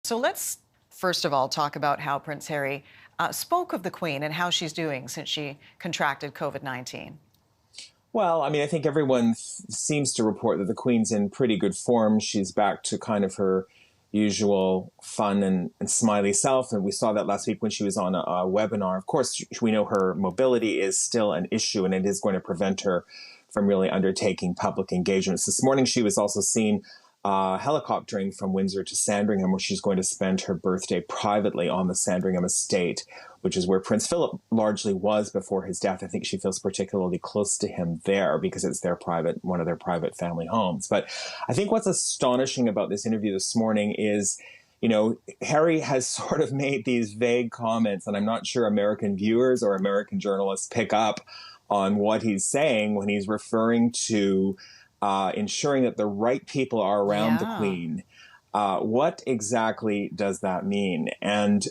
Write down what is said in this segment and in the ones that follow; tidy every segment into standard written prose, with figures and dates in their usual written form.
So let's first of all talk about how Prince Harry spoke of the Queen and how she's doing since she contracted COVID-19. Well, I mean, I think everyone seems to report that the Queen's in pretty good form. She's back to kind of her usual fun and smiley self. And we saw that last week when she was on a webinar. Of course, we know her mobility is still an issue and it is going to prevent her from really undertaking public engagements. This morning, she was also seen helicoptering from Windsor to Sandringham, where she's going to spend her birthday privately on the Sandringham estate, which is where Prince Philip largely was before his death. I think she feels particularly close to him there because it's one of their private family homes. But I think what's astonishing about this interview this morning is, Harry has sort of made these vague comments, and I'm not sure American viewers or American journalists pick up on what he's saying when he's referring to ensuring that the right people are around the Queen. What exactly does that mean? And,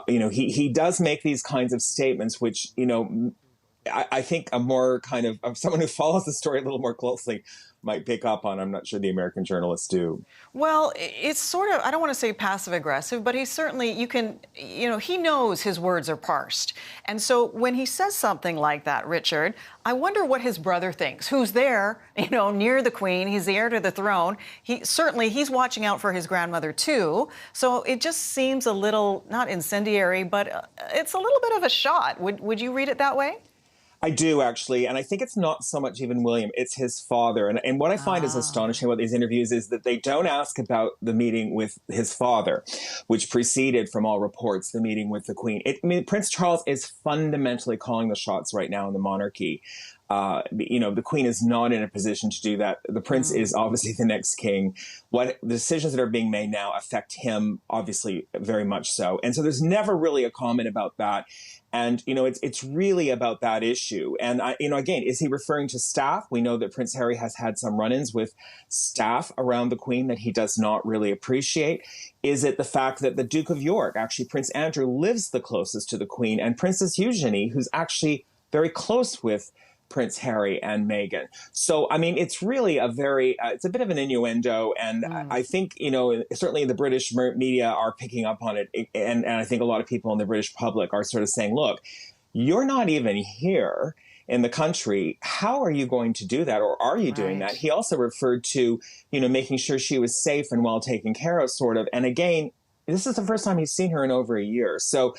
he does make these kinds of statements, which, I think a more kind of someone who follows the story a little more closely might pick up on. I'm not sure the American journalists do. Well, it's sort of, I don't want to say passive aggressive, but he's certainly, he knows his words are parsed. And so when he says something like that, Richard, I wonder what his brother thinks, who's there, near the Queen. He's the heir to the throne. He's watching out for his grandmother, too. So it just seems a little, not incendiary, but it's a little bit of a shot. Would you read it that way? I do, actually. And I think it's not so much even William, it's his father. And what I find is astonishing about these interviews is that they don't ask about the meeting with his father, which preceded, from all reports, the meeting with the Queen. Prince Charles is fundamentally calling the shots right now in the monarchy. The Queen is not in a position to do that. The Prince is obviously the next king. What the decisions that are being made now affect him, obviously, very much so. And so there's never really a comment about that. And, it's really about that issue. And, again, is he referring to staff? We know that Prince Harry has had some run-ins with staff around the Queen that he does not really appreciate. Is it the fact that the Duke of York, actually Prince Andrew, lives the closest to the Queen, and Princess Eugenie, who's actually very close with Prince Harry and Meghan. So, it's really it's a bit of an innuendo. And I think, certainly the British media are picking up on it. And I think a lot of people in the British public are sort of saying, look, you're not even here in the country. How are you going to do that? Or are you doing that? He also referred to, making sure she was safe and well taken care of, sort of. And again, this is the first time he's seen her in over a year. So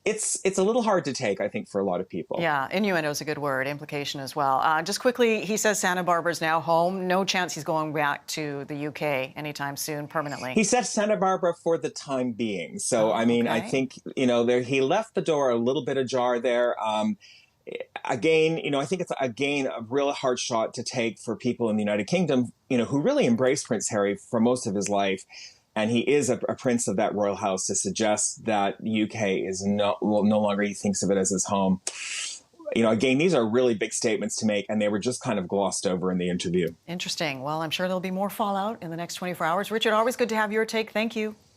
it's a little hard to take, I think, for a lot of people. Yeah, innuendo is a good word, implication as well. Just quickly, he says Santa Barbara's now home. No chance he's going back to the UK anytime soon, permanently. He said Santa Barbara for the time being. So, I think, he left the door a little bit ajar there. Again, I think it's, a real hard shot to take for people in the United Kingdom, who really embraced Prince Harry for most of his life. And he is a prince of that royal house. To suggest that the UK is no longer, he thinks of it as his home. Again, these are really big statements to make, and they were just kind of glossed over in the interview. Interesting. Well, I'm sure there'll be more fallout in the next 24 hours. Richard, always good to have your take. Thank you.